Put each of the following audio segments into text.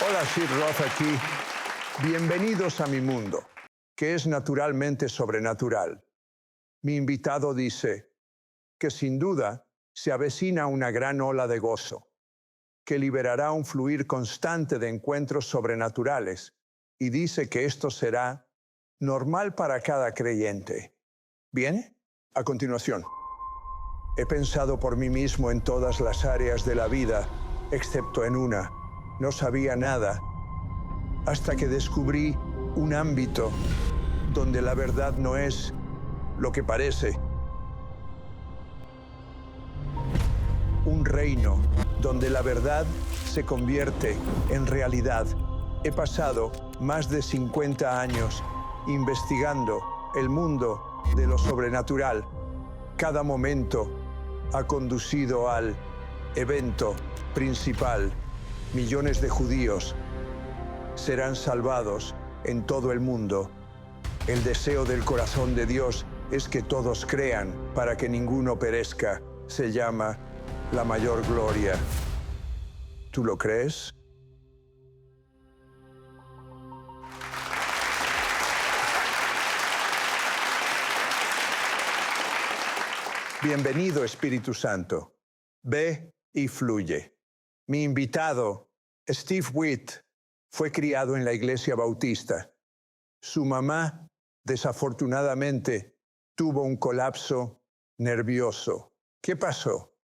Hola, Sid Roth aquí. Bienvenidos a mi mundo, que es naturalmente sobrenatural. Mi invitado dice que sin duda se avecina una gran ola de gozo, que liberará un fluir constante de encuentros sobrenaturales y dice que esto será normal para cada creyente. ¿Viene? A continuación, he pensado por mí mismo en todas las áreas de la vida, excepto en una. No sabía nada hasta que descubrí un ámbito donde la verdad no es lo que parece. Un reino donde la verdad se convierte en realidad. He pasado más de 50 años investigando el mundo de lo sobrenatural. Cada momento ha conducido al evento principal. Millones de judíos serán salvados en todo el mundo. El deseo del corazón de Dios es que todos crean para que ninguno perezca. Se llama la mayor gloria. ¿Tú lo crees? Bienvenido, Espíritu Santo. Ve y fluye. Mi invitado, Steve Witt, fue criado en la Iglesia Bautista. Su mamá, desafortunadamente, tuvo un colapso nervioso. ¿Qué pasó?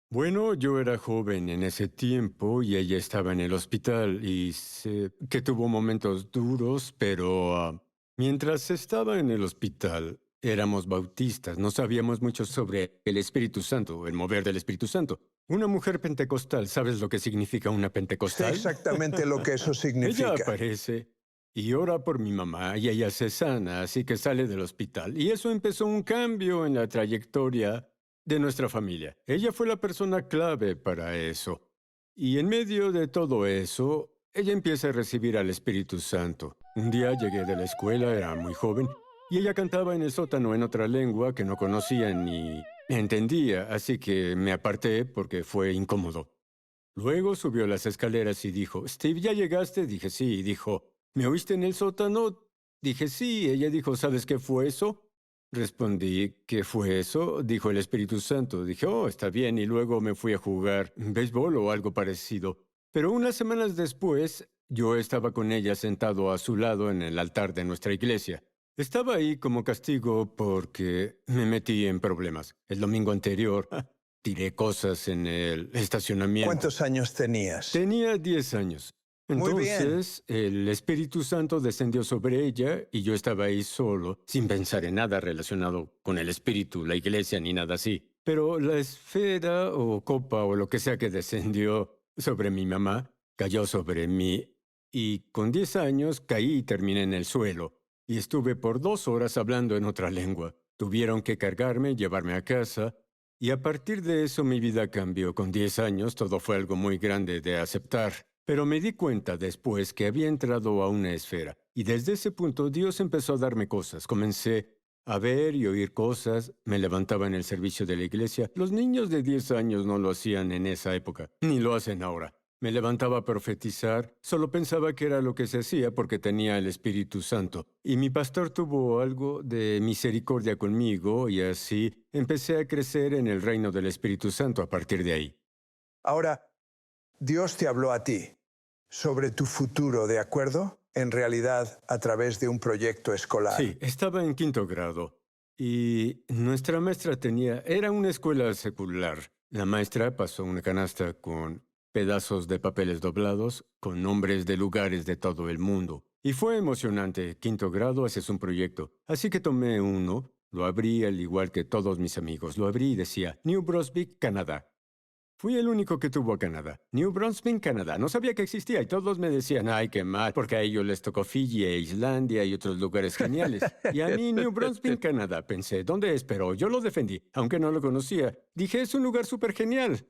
Bueno, yo era joven en ese tiempo y ella estaba en el hospital y sé que tuvo momentos duros, pero mientras estaba en el hospital, éramos bautistas, no sabíamos mucho sobre el Espíritu Santo, el mover del Espíritu Santo. Una mujer pentecostal, ¿sabes lo que significa una Sé pentecostal? exactamente lo que eso Ella significa. aparece y ora por mi mamá y ella se sana, así que sale del hospital. Y eso empezó un cambio en la trayectoria de nuestra familia. Ella fue la persona clave para eso. Y en medio de todo eso, ella empieza a recibir al Espíritu Santo. Un día llegué de la escuela, era muy joven, y ella cantaba en el sótano en otra lengua que no conocía ni entendía, así que me aparté porque fue incómodo. Luego subió las escaleras y dijo, Steve, ¿ya llegaste? Dije, sí. Y dijo, ¿me oíste en el sótano? Dije, sí. Ella dijo, ¿sabes qué fue eso? Respondí, ¿qué fue eso? Dijo el Espíritu Santo. Dije, oh, está bien. Y luego me fui a jugar béisbol o algo parecido. Pero unas semanas después, yo estaba con ella sentado a su lado en el altar de nuestra iglesia. Estaba ahí como castigo porque me metí en problemas. El domingo anterior tiré cosas en el estacionamiento. ¿Cuántos años tenías? Tenía 10 años. Muy bien. Entonces, el Espíritu Santo descendió sobre ella y yo estaba ahí solo, sin pensar en nada relacionado con el Espíritu, la iglesia ni nada así. Pero la esfera o copa o lo que sea que descendió sobre mi mamá cayó sobre mí y con 10 años caí y terminé en el suelo. Y estuve por 2 horas hablando en otra lengua. Tuvieron que cargarme y llevarme a casa. Y a partir de eso mi vida cambió. Con 10 años todo fue algo muy grande de aceptar. Pero me di cuenta después que había entrado a una esfera. Y desde ese punto Dios empezó a darme cosas. Comencé a ver y oír cosas. Me levantaba en el servicio de la iglesia. Los niños de 10 años no lo hacían en esa época, ni lo hacen ahora. Me levantaba a profetizar. Solo pensaba que era lo que se hacía porque tenía el Espíritu Santo. Y mi pastor tuvo algo de misericordia conmigo y así empecé a crecer en el reino del Espíritu Santo a partir de ahí. Ahora, Dios te habló a ti sobre tu futuro, ¿de acuerdo? En realidad, a través de un proyecto escolar. Sí, estaba en 5º grado y nuestra maestra era una escuela secular. La maestra pasó una canasta con pedazos de papeles doblados con nombres de lugares de todo el mundo. Y fue emocionante. 5º grado haces un proyecto. Así que tomé uno, lo abrí al igual que todos mis amigos. Lo abrí y decía, New Brunswick, Canadá. Fui el único que tuvo a Canadá. New Brunswick, Canadá. No sabía que existía y todos me decían, ay, qué mal, porque a ellos les tocó Fiji e Islandia y otros lugares geniales. Y a mí New Brunswick, Canadá. Pensé, ¿dónde es? Pero yo lo defendí, aunque no lo conocía. Dije, es un lugar súper genial.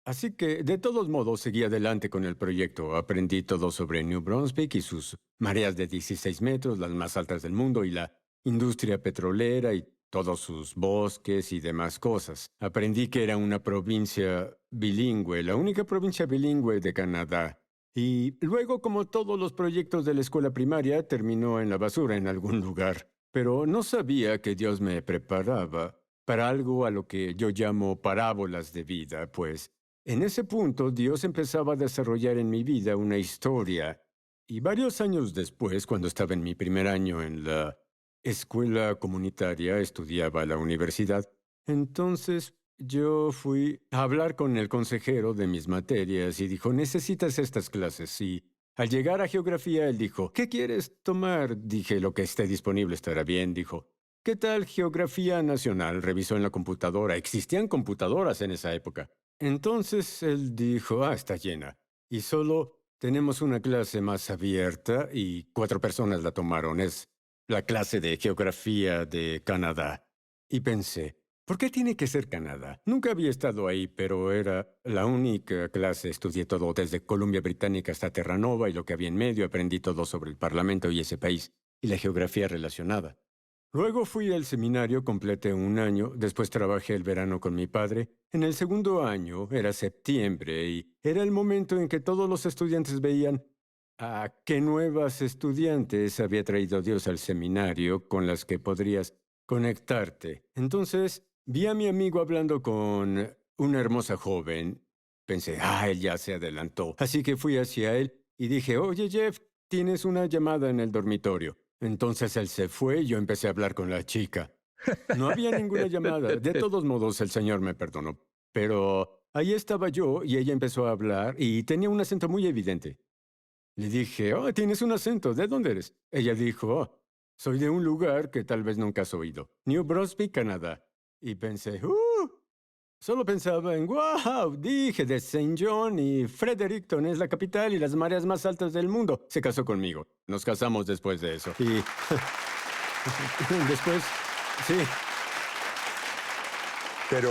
Así que, de todos modos, seguí adelante con el proyecto. Aprendí todo sobre New Brunswick y sus mareas de 16 metros, las más altas del mundo, y la industria petrolera y todos sus bosques y demás cosas. Aprendí que era una provincia bilingüe, la única provincia bilingüe de Canadá. Y luego, como todos los proyectos de la escuela primaria, terminó en la basura en algún lugar. Pero no sabía que Dios me preparaba para algo a lo que yo llamo parábolas de vida, pues en ese punto Dios empezaba a desarrollar en mi vida una historia. Y varios años después, cuando estaba en mi primer año en la escuela comunitaria, estudiaba a la universidad, entonces yo fui a hablar con el consejero de mis materias y dijo, necesitas estas clases. Y al llegar a geografía, él dijo, ¿qué quieres tomar? Dije, lo que esté disponible estará bien. Dijo, ¿qué tal geografía nacional? Revisó en la computadora. Existían computadoras en esa época. Entonces él dijo, está llena. Y solo tenemos una clase más abierta y 4 personas la tomaron. Es la clase de geografía de Canadá. Y pensé, ¿por qué tiene que ser Canadá? Nunca había estado ahí, pero era la única clase. Estudié todo desde Columbia Británica hasta Terranova y lo que había en medio. Aprendí todo sobre el Parlamento y ese país y la geografía relacionada. Luego fui al seminario, completé un año, después trabajé el verano con mi padre. En el segundo año era septiembre y era el momento en que todos los estudiantes veían a qué nuevas estudiantes había traído Dios al seminario con las que podrías conectarte. Entonces vi a mi amigo hablando con una hermosa joven. Pensé, él ya se adelantó. Así que fui hacia él y dije, oye Jeff, tienes una llamada en el dormitorio. Entonces él se fue y yo empecé a hablar con la chica. No había ninguna llamada. De todos modos, el Señor me perdonó. Pero ahí estaba yo y ella empezó a hablar y tenía un acento muy evidente. Le dije, tienes un acento. ¿De dónde eres? Ella dijo, soy de un lugar que tal vez nunca has oído. New Brunswick, Canadá. Y pensé, solo pensaba en, wow, dije de Saint John y Fredericton es la capital y las mareas más altas del mundo. Se casó conmigo. Nos casamos después de eso. Y después, sí, Pero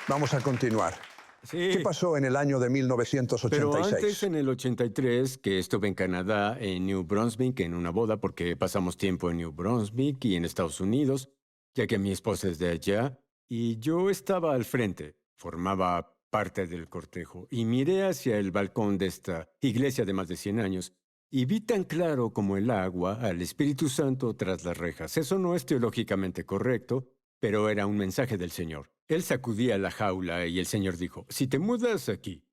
vamos a continuar. sí. ¿Qué pasó en el año de Pero antes, 1986? en el 83, que estuve en Canadá, en New Brunswick, en una boda, porque pasamos tiempo en New Brunswick y en Estados Unidos, ya que mi esposa es de allá, y yo estaba al frente, formaba parte del cortejo, y miré hacia el balcón de esta iglesia de más de 100 años, y vi tan claro como el agua al Espíritu Santo tras las rejas. Eso no es teológicamente correcto, pero era un mensaje del Señor. Él sacudía la jaula y el Señor dijo, si te mudas aquí,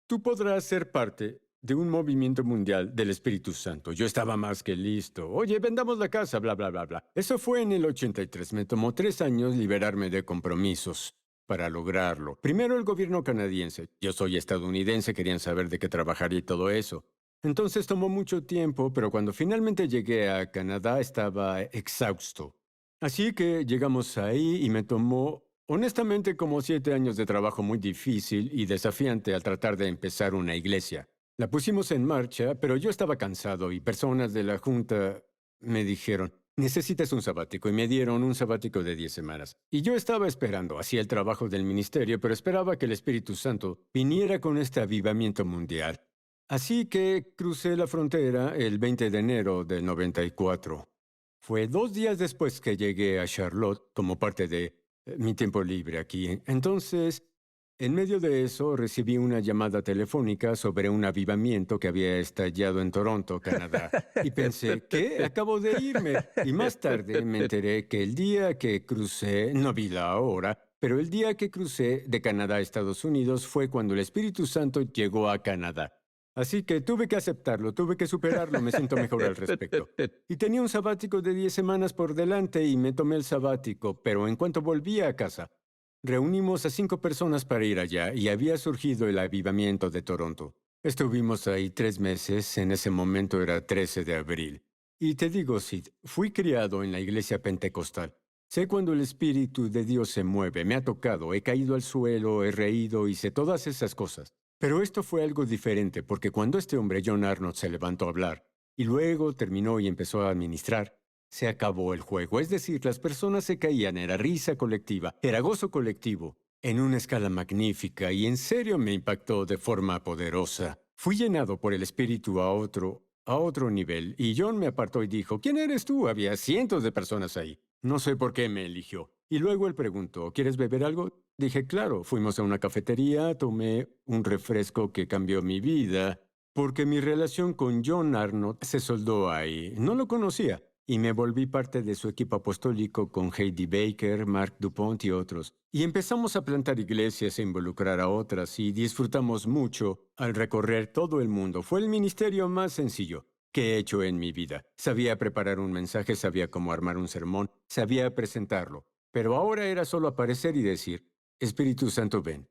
tú podrás ser parte de un movimiento mundial del Espíritu Santo. Yo estaba más que listo. Oye, vendamos la casa, bla, bla, bla, bla. Eso fue en el 83. Me tomó 3 años liberarme de compromisos para lograrlo. Primero el gobierno canadiense. Yo soy estadounidense, querían saber de qué trabajaría y todo eso. Entonces tomó mucho tiempo, pero cuando finalmente llegué a Canadá estaba exhausto. Así que llegamos ahí y me tomó, honestamente, como 7 años de trabajo muy difícil y desafiante al tratar de empezar una iglesia. La pusimos en marcha, pero yo estaba cansado y personas de la junta me dijeron, necesitas un sabático, y me dieron un sabático de 10 semanas. Y yo estaba esperando, hacía el trabajo del ministerio, pero esperaba que el Espíritu Santo viniera con este avivamiento mundial. Así que crucé la frontera el 20 de enero del 94. Fue 2 días después que llegué a Charlotte como parte de mi tiempo libre aquí. Entonces, en medio de eso, recibí una llamada telefónica sobre un avivamiento que había estallado en Toronto, Canadá. Y pensé, ¿qué? Acabo de irme. Y más tarde me enteré que el día que crucé, no vi la hora, pero el día que crucé de Canadá a Estados Unidos fue cuando el Espíritu Santo llegó a Canadá. Así que tuve que aceptarlo, tuve que superarlo, me siento mejor al respecto. Y tenía un sabático de 10 semanas por delante y me tomé el sabático, pero en cuanto volví a casa, reunimos a 5 personas para ir allá y había surgido el avivamiento de Toronto. Estuvimos ahí 3 meses, en ese momento era 13 de abril. Y te digo, Sid, fui criado en la iglesia pentecostal. Sé cuando el Espíritu de Dios se mueve, me ha tocado, he caído al suelo, he reído y sé todas esas cosas. Pero esto fue algo diferente, porque cuando este hombre, John Arnott, se levantó a hablar, y luego terminó y empezó a administrar, se acabó el juego. Es decir, las personas se caían, era risa colectiva, era gozo colectivo, en una escala magnífica, y en serio me impactó de forma poderosa. Fui llenado por el Espíritu a otro nivel, y John me apartó y dijo, ¿quién eres tú? Había cientos de personas ahí. No sé por qué me eligió. Y luego él preguntó, ¿quieres beber algo? Dije, claro. Fuimos a una cafetería, tomé un refresco que cambió mi vida. porque mi relación con John Arnott se soldó ahí. No lo conocía y me volví parte de su equipo apostólico con Heidi Baker, Mark DuPont y otros. Y empezamos a plantar iglesias e involucrar a otras y disfrutamos mucho al recorrer todo el mundo. Fue el ministerio más sencillo que he hecho en mi vida. Sabía preparar un mensaje, sabía cómo armar un sermón, sabía presentarlo. Pero ahora era solo aparecer y decir, Espíritu Santo, ven.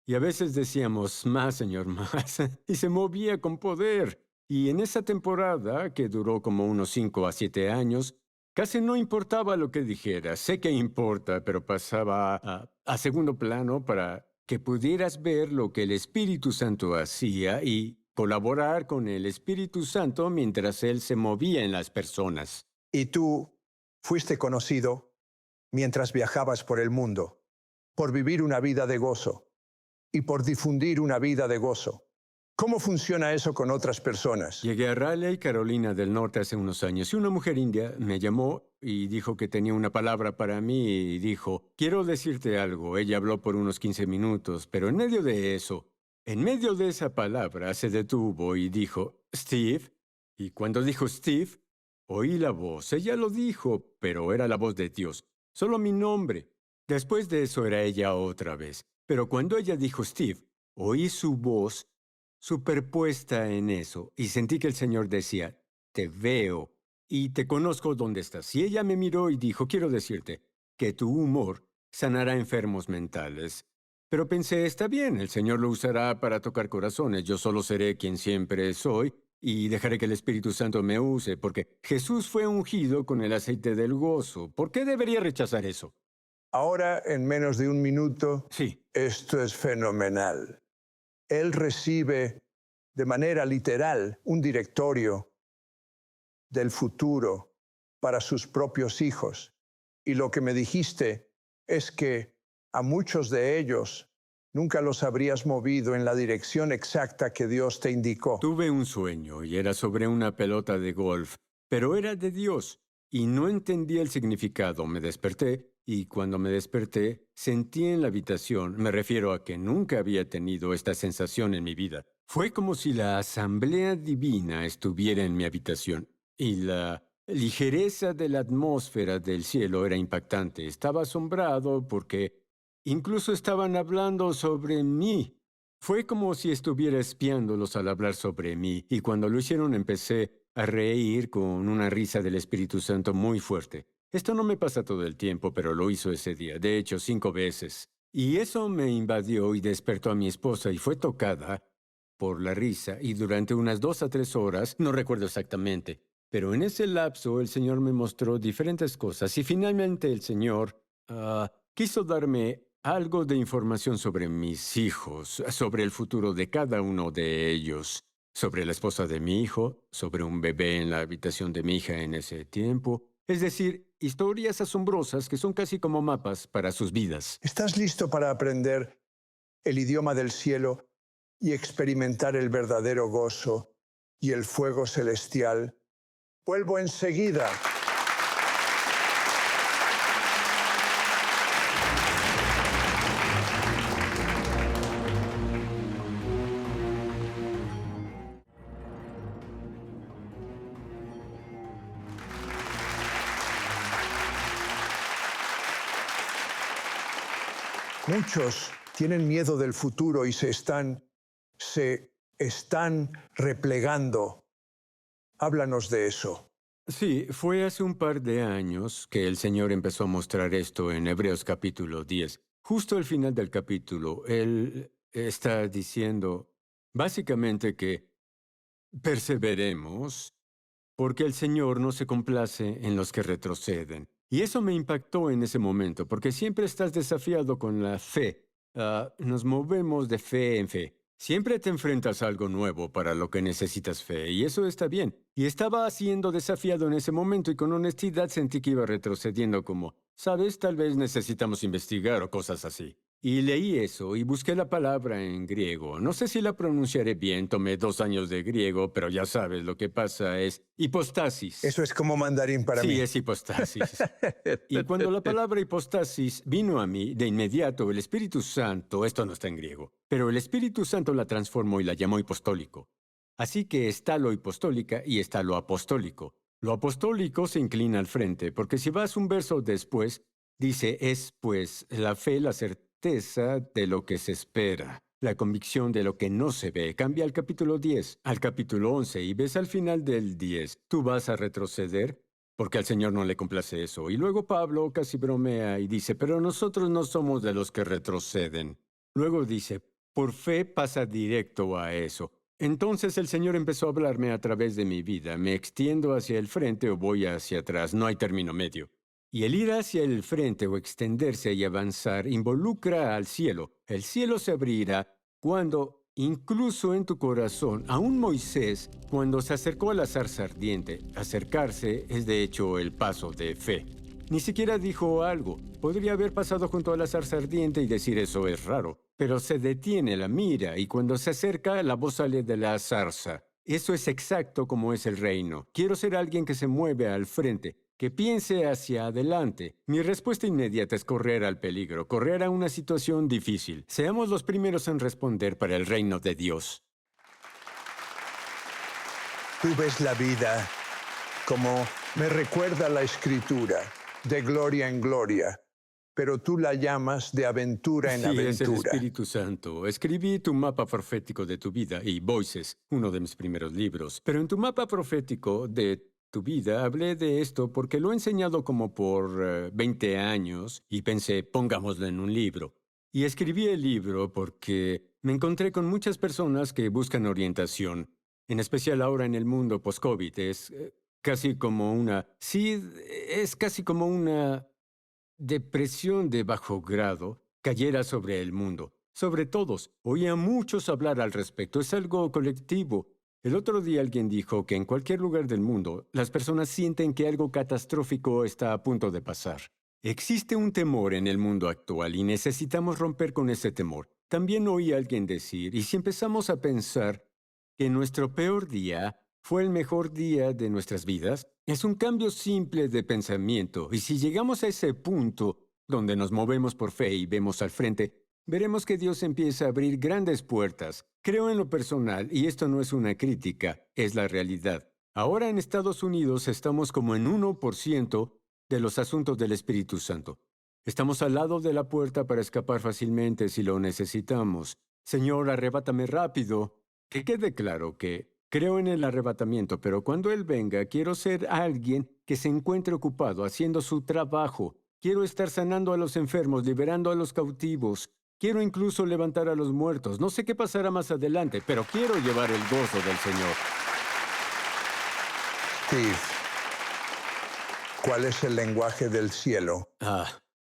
Y a veces decíamos, más, Señor, más. Y se movía con poder. Y en esa temporada, que duró como unos 5 a 7 años, casi no importaba lo que dijera. Sé que importa, pero pasaba a segundo plano para que pudieras ver lo que el Espíritu Santo hacía y colaborar con el Espíritu Santo mientras Él se movía en las personas. Y tú fuiste conocido mientras viajabas por el mundo, por vivir una vida de gozo y por difundir una vida de gozo. ¿Cómo funciona eso con otras personas? Llegué a Raleigh, Carolina del Norte, hace unos años y una mujer india me llamó y dijo que tenía una palabra para mí y dijo, quiero decirte algo. Ella habló por unos 15 minutos, pero en medio de esa palabra se detuvo y dijo, Steve. Y cuando dijo Steve, oí la voz. Ella lo dijo, pero era la voz de Dios. Solo mi nombre. Después de eso era ella otra vez. Pero cuando ella dijo Steve, oí su voz superpuesta en eso y sentí que el Señor decía, te veo y te conozco dónde estás. Y ella me miró y dijo, quiero decirte que tu humor sanará enfermos mentales. Pero pensé, está bien, el Señor lo usará para tocar corazones. Yo solo seré quien siempre soy y dejaré que el Espíritu Santo me use, porque Jesús fue ungido con el aceite del gozo. ¿Por qué debería rechazar eso? Ahora, en menos de un minuto, Sí. esto es fenomenal. Él recibe de manera literal un directorio del futuro para sus propios hijos. Y lo que me dijiste es que a muchos de ellos nunca los habrías movido en la dirección exacta que Dios te indicó. Tuve un sueño y era sobre una pelota de golf, pero era de Dios y no entendía el significado. Me desperté y cuando me desperté sentí en la habitación, me refiero a que nunca había tenido esta sensación en mi vida. Fue como si la asamblea divina estuviera en mi habitación y la ligereza de la atmósfera del cielo era impactante. Estaba asombrado porque incluso estaban hablando sobre mí. Fue como si estuviera espiándolos al hablar sobre mí, y cuando lo hicieron empecé a reír con una risa del Espíritu Santo muy fuerte. Esto no me pasa todo el tiempo, pero lo hizo ese día, de hecho 5 veces. Y eso me invadió y despertó a mi esposa y fue tocada por la risa, y durante unas 2 a 3 horas, no recuerdo exactamente, pero en ese lapso el Señor me mostró diferentes cosas y finalmente el Señor quiso darme algo de información sobre mis hijos, sobre el futuro de cada uno de ellos, sobre la esposa de mi hijo, sobre un bebé en la habitación de mi hija en ese tiempo. Es decir, historias asombrosas que son casi como mapas para sus vidas. ¿Estás listo para aprender el idioma del cielo y experimentar el verdadero gozo y el fuego celestial? Vuelvo enseguida. Muchos tienen miedo del futuro y se están replegando. Háblanos de eso. Sí, fue hace un par de años que el Señor empezó a mostrar esto en Hebreos capítulo 10. Justo al final del capítulo, Él está diciendo básicamente que perseveremos porque el Señor no se complace en los que retroceden. Y eso me impactó en ese momento, porque siempre estás desafiado con la fe. Nos movemos de fe en fe. Siempre te enfrentas a algo nuevo para lo que necesitas fe, y eso está bien. Y estaba siendo desafiado en ese momento y con honestidad sentí que iba retrocediendo como, ¿sabes? Tal vez necesitamos investigar o cosas así. Y leí eso y busqué la palabra en griego. No sé si la pronunciaré bien, tomé 2 años de griego, pero ya sabes, lo que pasa es hipostasis. Eso es como mandarín para mí. Sí, es hipostasis. Y cuando la palabra hipostasis vino a mí, de inmediato el Espíritu Santo, esto no está en griego, pero el Espíritu Santo la transformó y la llamó hipostólico. Así que está lo apostólica y está lo apostólico. Lo apostólico se inclina al frente, porque si vas un verso después, dice, es pues la fe, la certeza de lo que se espera, la convicción de lo que no se ve. Cambia al capítulo 10, al capítulo 11 y ves al final del 10. ¿Tú vas a retroceder? Porque al Señor no le complace eso. Y luego Pablo casi bromea y dice, pero nosotros no somos de los que retroceden. Luego dice, por fe pasa directo a eso. Entonces el Señor empezó a hablarme a través de mi vida. Me extiendo hacia el frente o voy hacia atrás. No hay término medio. Y el ir hacia el frente o extenderse y avanzar involucra al cielo. El cielo se abrirá cuando, incluso en tu corazón, aún Moisés, cuando se acercó a la zarza ardiente, acercarse es de hecho el paso de fe. Ni siquiera dijo algo. Podría haber pasado junto a la zarza ardiente y decir eso es raro. Pero se detiene, la mira, y cuando se acerca, la voz sale de la zarza. Eso es exacto como es el reino. Quiero ser alguien que se mueve al frente, que piense hacia adelante. Mi respuesta inmediata es correr al peligro, correr a una situación difícil. Seamos los primeros en responder para el reino de Dios. Tú ves la vida como me recuerda la Escritura, de gloria en gloria, pero tú la llamas de aventura en Sí, es el aventura. Espíritu Santo. Escribí tu mapa profético de tu vida y Voices, uno de mis primeros libros. Pero en tu mapa profético de tu vida hablé de esto porque lo he enseñado como por 20 años y pensé, pongámoslo en un libro. Y escribí el libro porque me encontré con muchas personas que buscan orientación, en especial ahora en el mundo post-COVID. Es casi como una... Sí, es casi como una depresión de bajo grado cayera sobre el mundo, sobre todos. Oía a muchos hablar al respecto. Es algo colectivo. El otro día alguien dijo que en cualquier lugar del mundo las personas sienten que algo catastrófico está a punto de pasar. Existe un temor en el mundo actual y necesitamos romper con ese temor. También oí a alguien decir, y si empezamos a pensar que nuestro peor día fue el mejor día de nuestras vidas, es un cambio simple de pensamiento. Y si llegamos a ese punto donde nos movemos por fe y vemos al frente, veremos que Dios empieza a abrir grandes puertas. Creo en lo personal, y esto no es una crítica, es la realidad. Ahora en Estados Unidos estamos como en 1% de los asuntos del Espíritu Santo. Estamos al lado de la puerta para escapar fácilmente si lo necesitamos. Señor, arrebátame rápido. Que quede claro que creo en el arrebatamiento, pero cuando Él venga, quiero ser alguien que se encuentre ocupado haciendo su trabajo. Quiero estar sanando a los enfermos, liberando a los cautivos. Quiero incluso levantar a los muertos. No sé qué pasará más adelante, pero quiero llevar el gozo del Señor. Steve, ¿cuál es el lenguaje del cielo?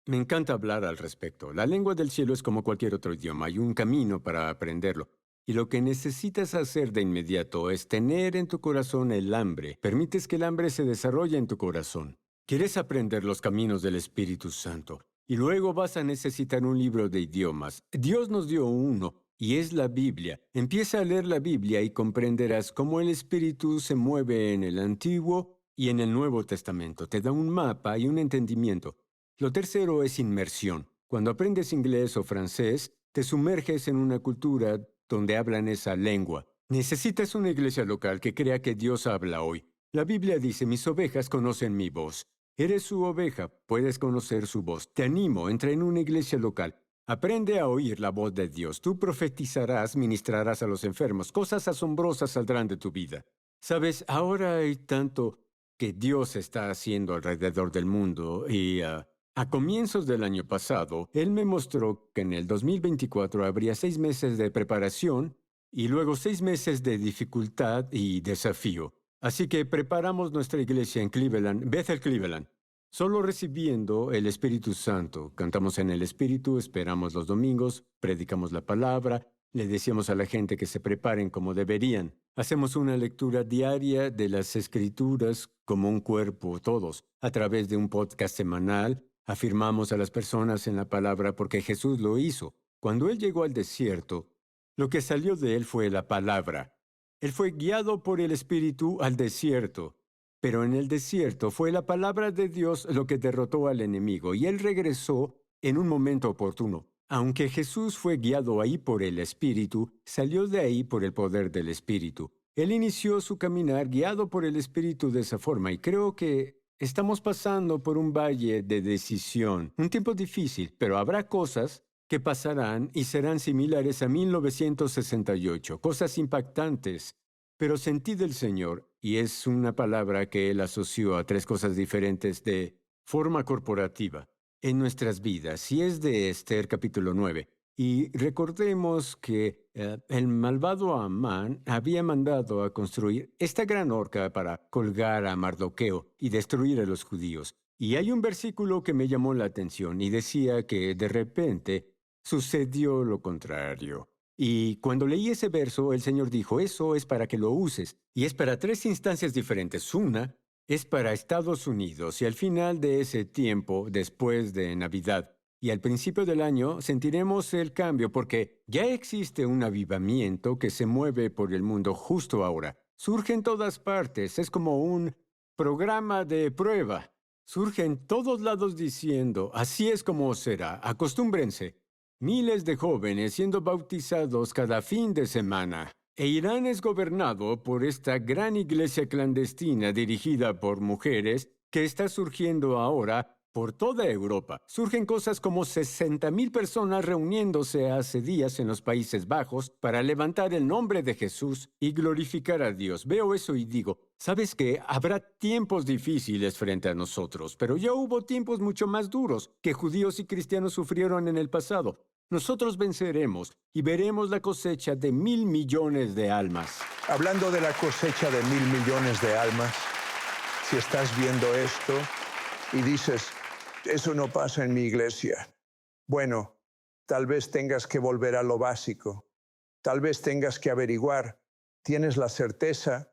Me encanta hablar al respecto. La lengua del cielo es como cualquier otro idioma. Hay un camino para aprenderlo. Y lo que necesitas hacer de inmediato es tener en tu corazón el hambre. Permites que el hambre se desarrolle en tu corazón. Quieres aprender los caminos del Espíritu Santo. Y luego vas a necesitar un libro de idiomas. Dios nos dio uno, y es la Biblia. Empieza a leer la Biblia y comprenderás cómo el Espíritu se mueve en el Antiguo y en el Nuevo Testamento. Te da un mapa y un entendimiento. Lo tercero es inmersión. Cuando aprendes inglés o francés, te sumerges en una cultura donde hablan esa lengua. Necesitas una iglesia local que crea que Dios habla hoy. La Biblia dice, mis ovejas conocen mi voz. Eres su oveja, puedes conocer su voz. Te animo, entra en una iglesia local. Aprende a oír la voz de Dios. Tú profetizarás, ministrarás a los enfermos. Cosas asombrosas saldrán de tu vida. Sabes, ahora hay tanto que Dios está haciendo alrededor del mundo y a comienzos del año pasado, Él me mostró que en el 2024 habría 6 meses de preparación y luego 6 meses de dificultad y desafío. Así que preparamos nuestra iglesia en Cleveland, Bethel, Cleveland, solo recibiendo el Espíritu Santo. Cantamos en el Espíritu, esperamos los domingos, predicamos la palabra, le decíamos a la gente que se preparen como deberían. Hacemos una lectura diaria de las Escrituras como un cuerpo, todos, a través de un podcast semanal. Afirmamos a las personas en la palabra porque Jesús lo hizo. Cuando Él llegó al desierto, lo que salió de Él fue la palabra. Él fue guiado por el Espíritu al desierto, pero en el desierto fue la palabra de Dios lo que derrotó al enemigo y Él regresó en un momento oportuno. Aunque Jesús fue guiado ahí por el Espíritu, salió de ahí por el poder del Espíritu. Él inició su caminar guiado por el Espíritu de esa forma y creo que estamos pasando por un valle de decisión, un tiempo difícil, pero habrá cosas que pasarán y serán similares a 1968, cosas impactantes. Pero sentí del Señor, y es una palabra que Él asoció a tres cosas diferentes de forma corporativa en nuestras vidas, y es de Esther capítulo 9. Y recordemos que el malvado Amán había mandado a construir esta gran horca para colgar a Mardoqueo y destruir a los judíos. Y hay un versículo que me llamó la atención y decía que de repente sucedió lo contrario. Y cuando leí ese verso, el Señor dijo, eso es para que lo uses. Y es para tres instancias diferentes. Una es para Estados Unidos y al final de ese tiempo, después de Navidad y al principio del año, sentiremos el cambio porque ya existe un avivamiento que se mueve por el mundo justo ahora. Surge en todas partes, es como un programa de prueba. Surge en todos lados diciendo, así es como será, acostúmbrense. Miles de jóvenes siendo bautizados cada fin de semana. E Irán es gobernado por esta gran iglesia clandestina dirigida por mujeres que está surgiendo ahora por toda Europa. Surgen cosas como 60,000 personas reuniéndose hace días en los Países Bajos para levantar el nombre de Jesús y glorificar a Dios. Veo eso y digo, ¿sabes qué? Habrá tiempos difíciles frente a nosotros, pero ya hubo tiempos mucho más duros que judíos y cristianos sufrieron en el pasado. Nosotros venceremos y veremos la cosecha de 1,000 millones de almas. Hablando de la cosecha de 1,000 millones de almas, si estás viendo esto y dices, eso no pasa en mi iglesia. Bueno, tal vez tengas que volver a lo básico. Tal vez tengas que averiguar. ¿Tienes la certeza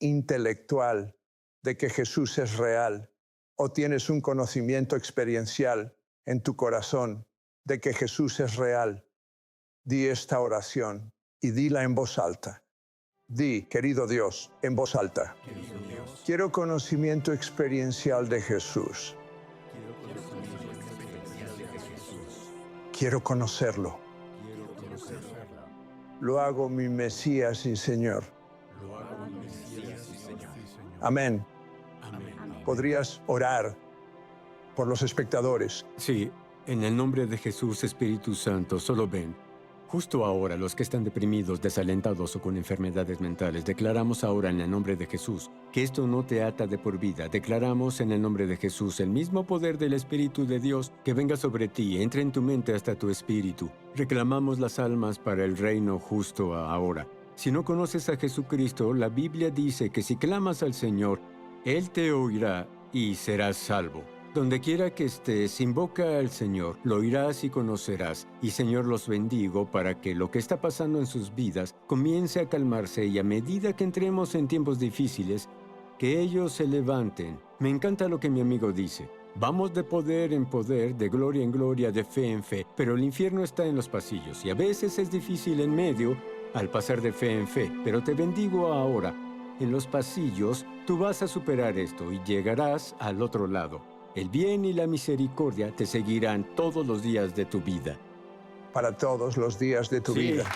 intelectual de que Jesús es real? ¿O tienes un conocimiento experiencial en tu corazón de que Jesús es real? Di esta oración y dila en voz alta. Di, querido Dios, en voz alta. Quiero conocimiento experiencial de Jesús. Quiero conocerlo. Lo hago mi Mesías y Señor. Amén. ¿Podrías orar por los espectadores? Sí, en el nombre de Jesús, Espíritu Santo, solo ven. Justo ahora, los que están deprimidos, desalentados o con enfermedades mentales, declaramos ahora en el nombre de Jesús que esto no te ata de por vida. Declaramos en el nombre de Jesús el mismo poder del Espíritu de Dios que venga sobre ti, entre en tu mente hasta tu espíritu. Reclamamos las almas para el reino justo ahora. Si no conoces a Jesucristo, la Biblia dice que si clamas al Señor, Él te oirá y serás salvo. Donde quiera que estés, invoca al Señor, lo oirás y conocerás. Y Señor, los bendigo para que lo que está pasando en sus vidas comience a calmarse y a medida que entremos en tiempos difíciles, que ellos se levanten. Me encanta lo que mi amigo dice. Vamos de poder en poder, de gloria en gloria, de fe en fe, pero el infierno está en los pasillos y a veces es difícil en medio al pasar de fe en fe, pero te bendigo ahora. En los pasillos tú vas a superar esto y llegarás al otro lado. El bien y la misericordia te seguirán todos los días de tu vida. Para todos los días de tu vida.